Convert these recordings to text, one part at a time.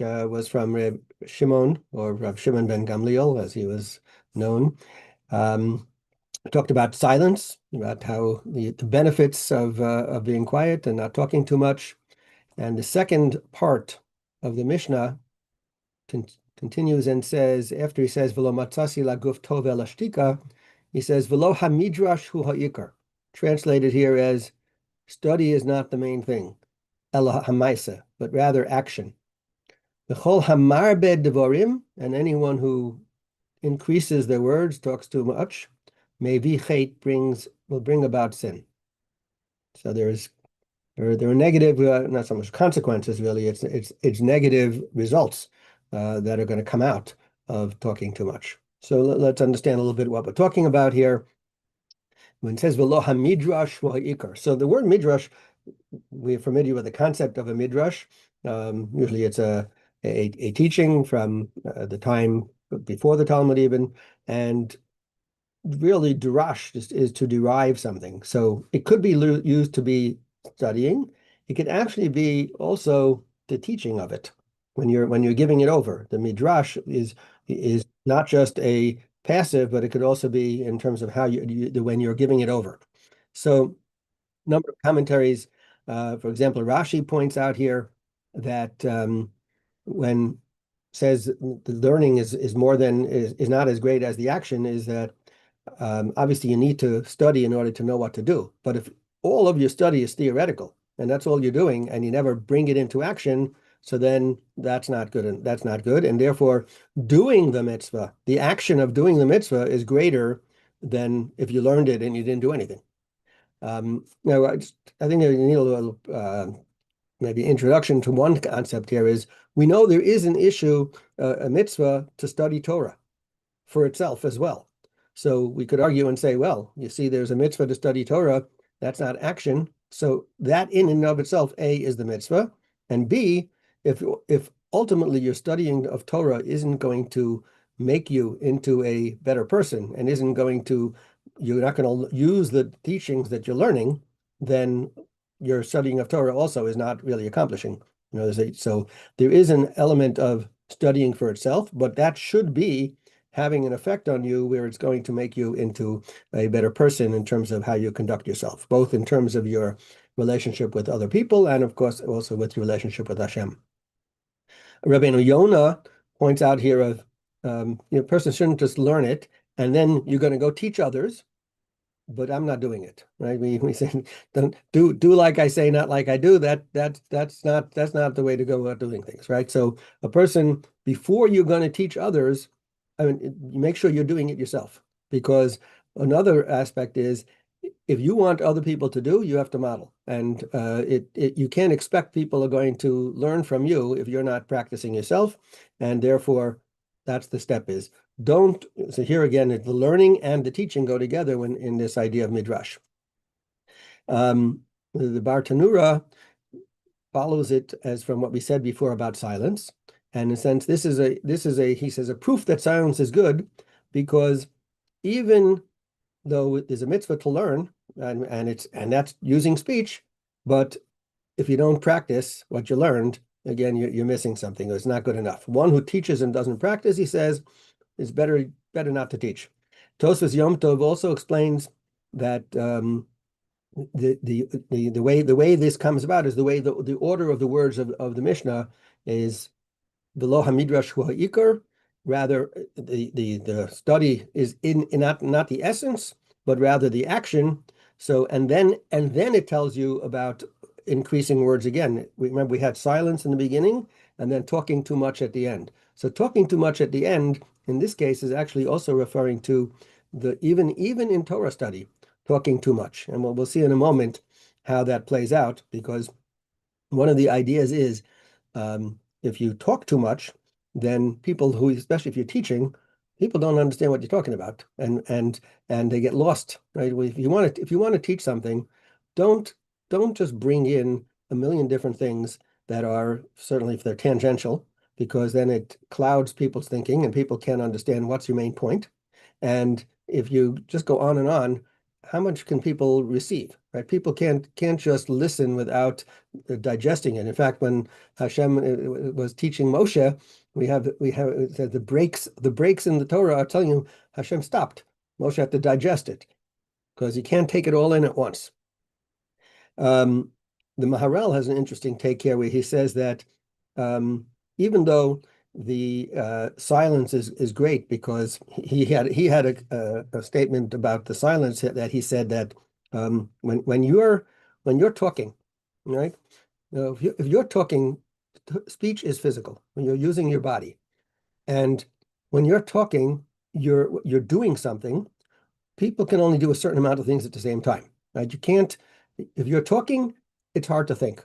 was from Reb Shimon, or Reb Shimon ben Gamliel, as he was known. Um, Talked about silence, about how the benefits of being quiet and not talking too much. And the second part of the Mishnah continues and says, after he says, "V'lo matzasi laguf tov el ashtika," he says, "V'lo hamidrash hu ha'ikar," translated here as, "Study is not the main thing, ela hamaisa, but rather action. V'chol hamarbe devorim," and anyone who increases their words, talks too much, mevi chet, will bring about sin. So there are negative, not so much consequences really. It's negative results that are going to come out of talking too much. So let's understand a little bit what we're talking about here. When it says v'lo hamidrash v'ha'ikar, so the word midrash, we're familiar with the concept of a midrash. Usually it's a teaching from the time before the Talmud even, and really derash is to derive something. So it could be used to be studying. It could actually be also the teaching of it when you're giving it over. The midrash is not just a passive, but it could also be in terms of how when you're giving it over. So number of commentaries, for example, Rashi points out here that when says the learning is more than is not as great as the action, is that obviously you need to study in order to know what to do. But if all of your study is theoretical and that's all you're doing and you never bring it into action, so then that's not good, and that's not good. And therefore, doing the mitzvah, the action of doing the mitzvah is greater than if you learned it and you didn't do anything. Now, I think you need a little maybe introduction to one concept here is we know there is an issue, a mitzvah to study Torah for itself as well. So we could argue and say, well, you see, there's a mitzvah to study Torah. That's not action. So that in and of itself, A, is the mitzvah. And B, if ultimately your studying of Torah isn't going to make you into a better person and isn't going to, you're not going to use the teachings that you're learning, then your studying of Torah also is not really accomplishing. So there is an element of studying for itself, but that should be having an effect on you where it's going to make you into a better person in terms of how you conduct yourself, both in terms of your relationship with other people and, of course, also with your relationship with Hashem. Rabbeinu Yonah points out here of a person shouldn't just learn it and then you're going to go teach others, but I'm not doing it, right? We say don't do like I say, not like I do. That's not the way to go about doing things, right? So a person, before you're going to teach others, I mean, make sure you're doing it yourself, because another aspect is if you want other people to do, you have to model, and you can't expect people are going to learn from you if you're not practicing yourself, and therefore that's the step is. So here again, the learning and the teaching go together when in this idea of midrash. The Bar Tanura follows it as from what we said before about silence. And in a sense, he says, a proof that silence is good, because even though there's a mitzvah to learn, and that's using speech, but if you don't practice what you learned, again, you're missing something. It's not good enough. One who teaches and doesn't practice, he says, is better not to teach. Tosfos Yom Tov also explains that the way this comes about is the way the order of the words of the Mishnah is v'lo hamidrash hu ha'ikar. Rather, the study is in not the essence, but rather the action. So and then it tells you about increasing words again. Remember we had silence in the beginning and then talking too much at the end. So talking too much at the end in this case is actually also referring to the even in Torah study, talking too much. And we'll see in a moment how that plays out, because one of the ideas is if you talk too much, then people who, especially if you're teaching, people don't understand what you're talking about, and they get lost, right? If you want to teach something, don't just bring in a million different things that are, certainly if they're tangential, because then it clouds people's thinking and people can't understand what's your main point. And if you just go on and on, how much can people receive, right? People can't just listen without digesting it. In fact, when Hashem was teaching Moshe, we have it said the breaks in the Torah are telling you Hashem stopped. Moshe had to digest it because he can't take it all in at once. Um, the Maharal has an interesting take here where he says that even though the silence is great, because he had a statement about the silence that he said that when you're talking, right? If you're talking, speech is physical. When you're using your body, and when you're talking, you're doing something. People can only do a certain amount of things at the same time, right? You can't. If you're talking, it's hard to think.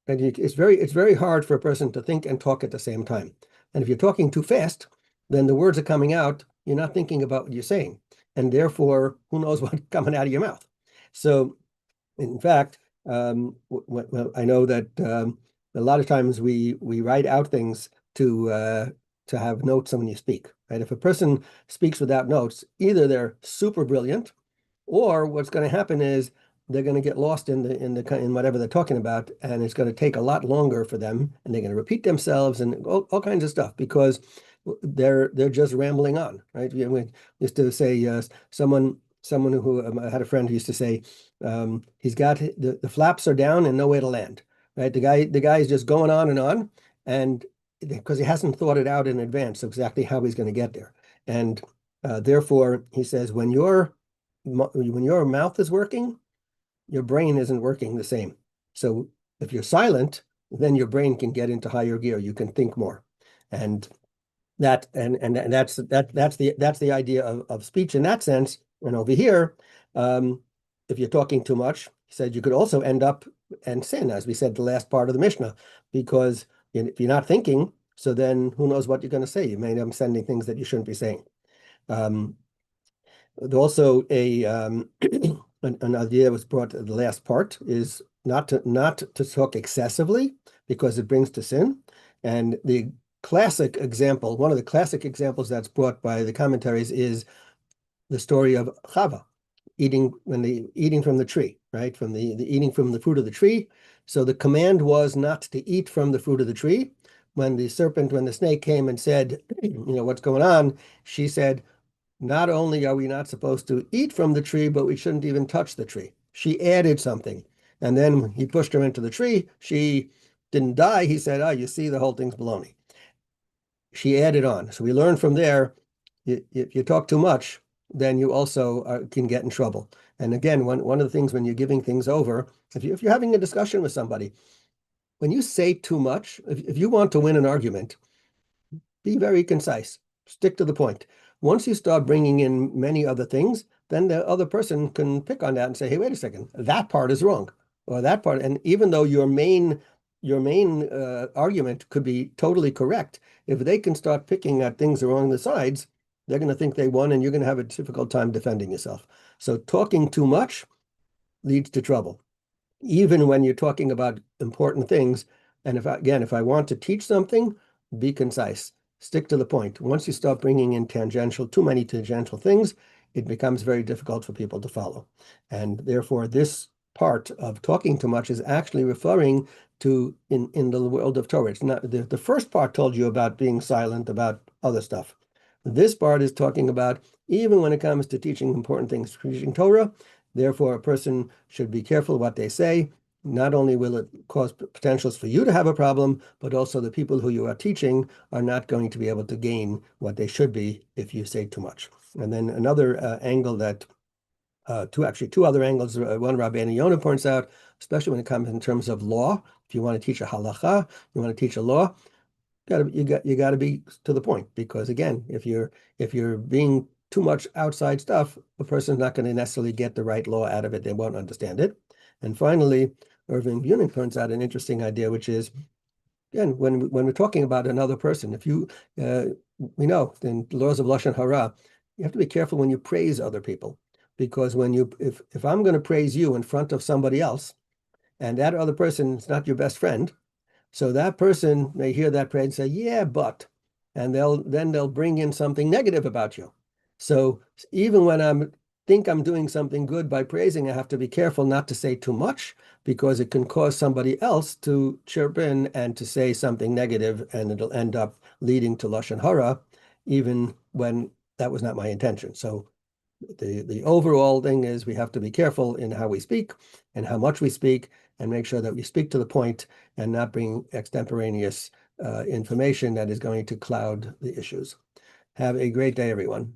And it's very hard for a person to think and talk at the same time. And if you're talking too fast, then the words are coming out, you're not thinking about what you're saying. And therefore, who knows what's coming out of your mouth. So in fact, well, I know that a lot of times we write out things to have notes when you speak, right? If a person speaks without notes, either they're super brilliant, or what's going to happen is they're going to get lost in whatever they're talking about, and it's going to take a lot longer for them, and they're going to repeat themselves and all kinds of stuff because they're just rambling on, right? We used to say someone who I had a friend who used to say he's got the flaps are down and nowhere to land, right? The guy is just going on, and because he hasn't thought it out in advance exactly how he's going to get there, and therefore he says when your mouth is working, your brain isn't working the same. So if you're silent, then your brain can get into higher gear. You can think more, and that's the idea of speech in that sense. And over here, if you're talking too much, he said you could also end up and sin, as we said the last part of the Mishnah, because if you're not thinking, so then who knows what you're going to say? You may end up sending things that you shouldn't be saying. Also, an idea that was brought to the last part is not to talk excessively because it brings to sin. And the classic example, one of the classic examples that's brought by the commentaries is the story of Chava eating from the tree, right? From the eating from the fruit of the tree. So the command was not to eat from the fruit of the tree. When the snake came and said, what's going on? She said, not only are we not supposed to eat from the tree, but we shouldn't even touch the tree. She added something. And then when he pushed her into the tree, she didn't die. He said, oh, you see, the whole thing's baloney. She added on. So we learned from there, if you talk too much, then you also can get in trouble. And again, one of the things when you're giving things over, if you're having a discussion with somebody, when you say too much, if you want to win an argument, be very concise. Stick to the point. Once you start bringing in many other things, then the other person can pick on that and say, hey, wait a second, that part is wrong, or that part. And even though your main argument could be totally correct, if they can start picking at things along the sides, they're going to think they won, and you're going to have a difficult time defending yourself. So talking too much leads to trouble, even when you're talking about important things. And if I want to teach something, be concise. Stick to the point. Once you start bringing in too many tangential things, it becomes very difficult for people to follow. And therefore, this part of talking too much is actually referring to in the world of Torah. It's not the first part told you about being silent about other stuff. This part is talking about even when it comes to teaching important things, teaching Torah. Therefore, a person should be careful what they say. Not only will it cause potentials for you to have a problem, but also the people who you are teaching are not going to be able to gain what they should be if you say too much. And then another angle that, two other angles, one Rabbeinu Yonah points out, especially when it comes in terms of law. If you want to teach a halacha, you want to teach a law, you got to be to the point, because again, if you're being too much outside stuff, a person's not going to necessarily get the right law out of it. They won't understand it. And finally, Irving Bunin points out an interesting idea, which is, again, when we're talking about another person, if you, we know in the laws of Lashon Hara, you have to be careful when you praise other people, because if I'm going to praise you in front of somebody else, and that other person is not your best friend, so that person may hear that praise and say, yeah, but, and they'll bring in something negative about you. So even when I'm think I'm doing something good by praising, I have to be careful not to say too much, because it can cause somebody else to chirp in and to say something negative, and it'll end up leading to lashon hara, even when that was not my intention. So the overall thing is we have to be careful in how we speak and how much we speak, and make sure that we speak to the point and not bring extemporaneous information that is going to cloud the issues. Have a great day, everyone.